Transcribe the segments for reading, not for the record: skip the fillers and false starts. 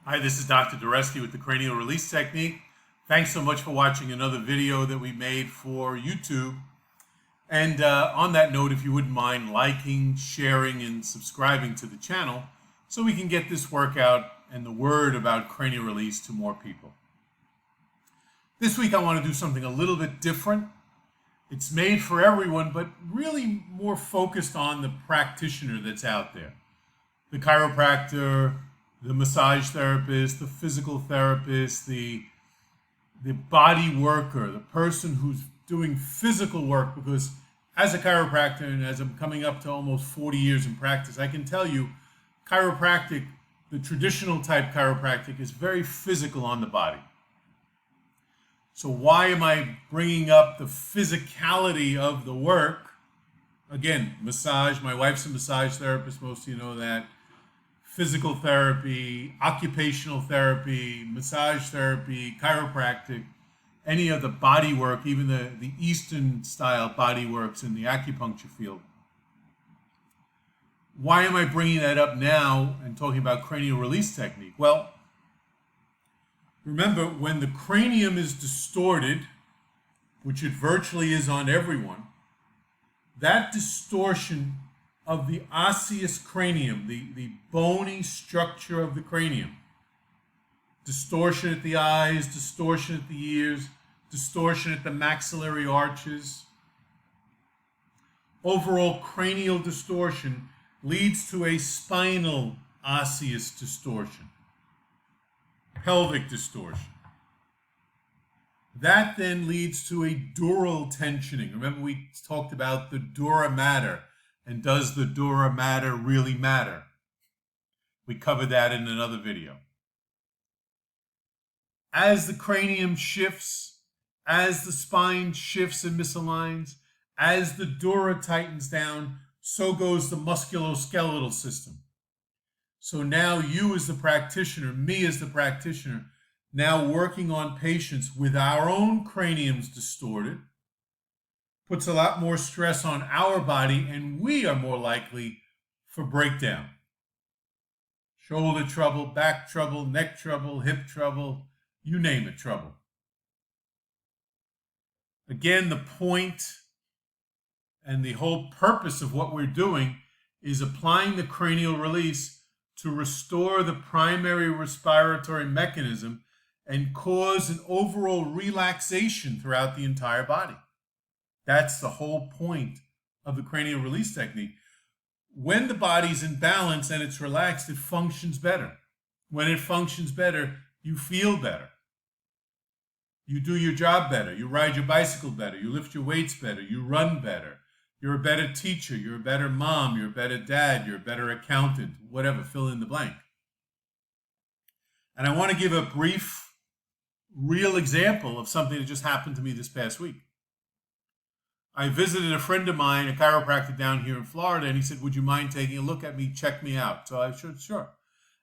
Hi, this is Dr. Doreski with the Cranial Release Technique. Thanks so much for watching another video that we made for YouTube. And on that note, if you wouldn't mind liking, sharing, and subscribing to the channel so we can get this workout and the word about cranial release to more people. This week I want to do something a little bit different. It's made for everyone, but really more focused on the practitioner that's out there. The chiropractor, the massage therapist, the physical therapist, the body worker, the person who's doing physical work, because as a chiropractor and as I'm coming up to almost 40 years in practice, I can tell you chiropractic, the traditional type chiropractic, is very physical on the body. So why am I bringing up the physicality of the work? Again, massage, my wife's a massage therapist, most of you know that. Physical therapy, occupational therapy, massage therapy, chiropractic, any of the body work, even the Eastern style body works in the acupuncture field. Why am I bringing that up now and talking about cranial release technique? Well, remember, when the cranium is distorted, which it virtually is on everyone, that distortion of the osseous cranium, the bony structure of the cranium. Distortion at the eyes, distortion at the ears, distortion at the maxillary arches. Overall cranial distortion leads to a spinal osseous distortion, pelvic distortion. That then leads to a dural tensioning. Remember, we talked about the dura mater. And does the dura mater really matter? We covered that in another video. As the cranium shifts, as the spine shifts and misaligns, as the dura tightens down, so goes the musculoskeletal system. So now you as the practitioner, me as the practitioner, now working on patients with our own craniums distorted, puts a lot more stress on our body, and we are more likely for breakdown. Shoulder trouble, back trouble, neck trouble, hip trouble, you name it, trouble. Again, the point and the whole purpose of what we're doing is applying the cranial release to restore the primary respiratory mechanism and cause an overall relaxation throughout the entire body. That's the whole point of the cranial release technique. When the body's in balance and it's relaxed, it functions better. When it functions better, you feel better. You do your job better. You ride your bicycle better. You lift your weights better. You run better. You're a better teacher. You're a better mom. You're a better dad. You're a better accountant. Whatever, fill in the blank. And I want to give a brief, real example of something that just happened to me this past week. I visited a friend of mine, a chiropractor down here in Florida, and he said, would you mind taking a look at me, check me out? So I said, sure.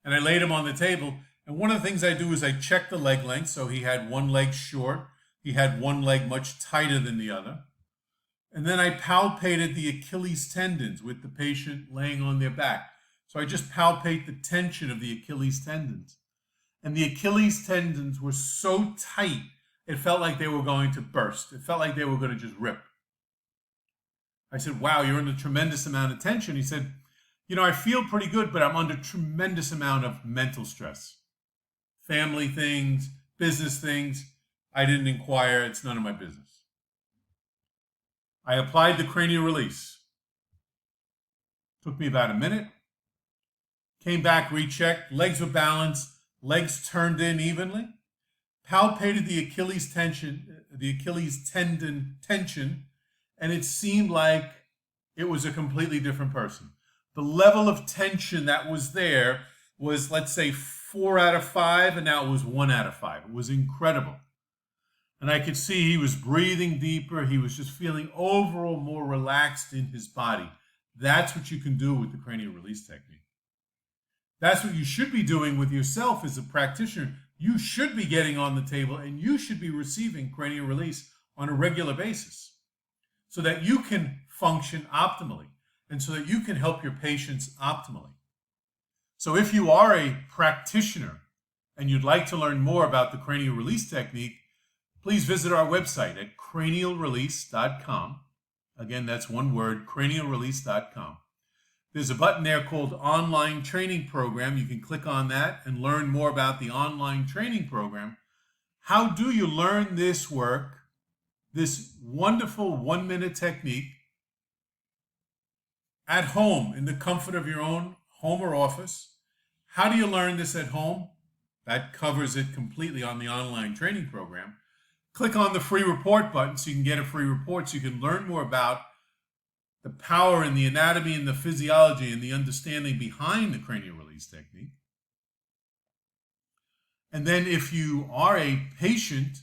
And I laid him on the table. And one of the things I do is I check the leg length. So he had one leg short. He had one leg much tighter than the other. And then I palpated the Achilles tendons with the patient laying on their back. So I just palpate the tension of the Achilles tendons. And the Achilles tendons were so tight, it felt like they were going to burst. It felt like they were going to just rip. I said, wow, you're under tremendous amount of tension. He said, you know, I feel pretty good, but I'm under tremendous amount of mental stress. Family things, business things. I didn't inquire. It's none of my business. I applied the cranial release. Took me about a minute. Came back, rechecked. Legs were balanced. Legs turned in evenly. Palpated the Achilles tendon tension. And it seemed like it was a completely different person. The level of tension that was there was, let's say, 4 out of 5, and now it was 1 out of 5. It was incredible. And I could see he was breathing deeper. He was just feeling overall more relaxed in his body. That's what you can do with the cranial release technique. That's what you should be doing with yourself as a practitioner. You should be getting on the table, and you should be receiving cranial release on a regular basis, so that you can function optimally and so that you can help your patients optimally. So if you are a practitioner and you'd like to learn more about the cranial release technique, please visit our website at cranialrelease.com. Again, that's one word, cranialrelease.com. There's a button there called Online Training Program. You can click on that and learn more about the online training program. How do you learn this work, this wonderful 1-minute technique, at home, in the comfort of your own home or office? How do you learn this at home? That covers it completely on the online training program. Click on the free report button so you can get a free report so you can learn more about the power and the anatomy and the physiology and the understanding behind the cranial release technique. And then if you are a patient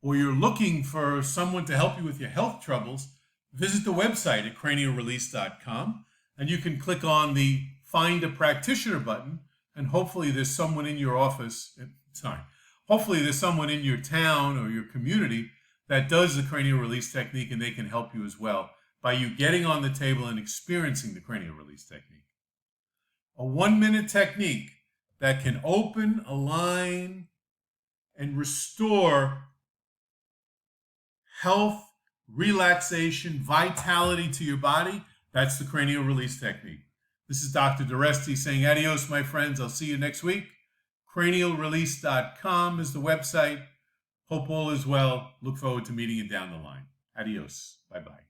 or you're looking for someone to help you with your health troubles, visit the website at cranialrelease.com and you can click on the Find a Practitioner button, and hopefully there's someone in your office, hopefully there's someone in your town or your community that does the cranial release technique, and they can help you as well by you getting on the table and experiencing the cranial release technique. A 1-minute technique that can open, align, and restore health, relaxation, vitality to your body. That's the cranial release technique. This is Dr. Duresti saying adios, my friends. I'll see you next week. Cranialrelease.com is the website. Hope all is well. Look forward to meeting you down the line. Adios. Bye-bye.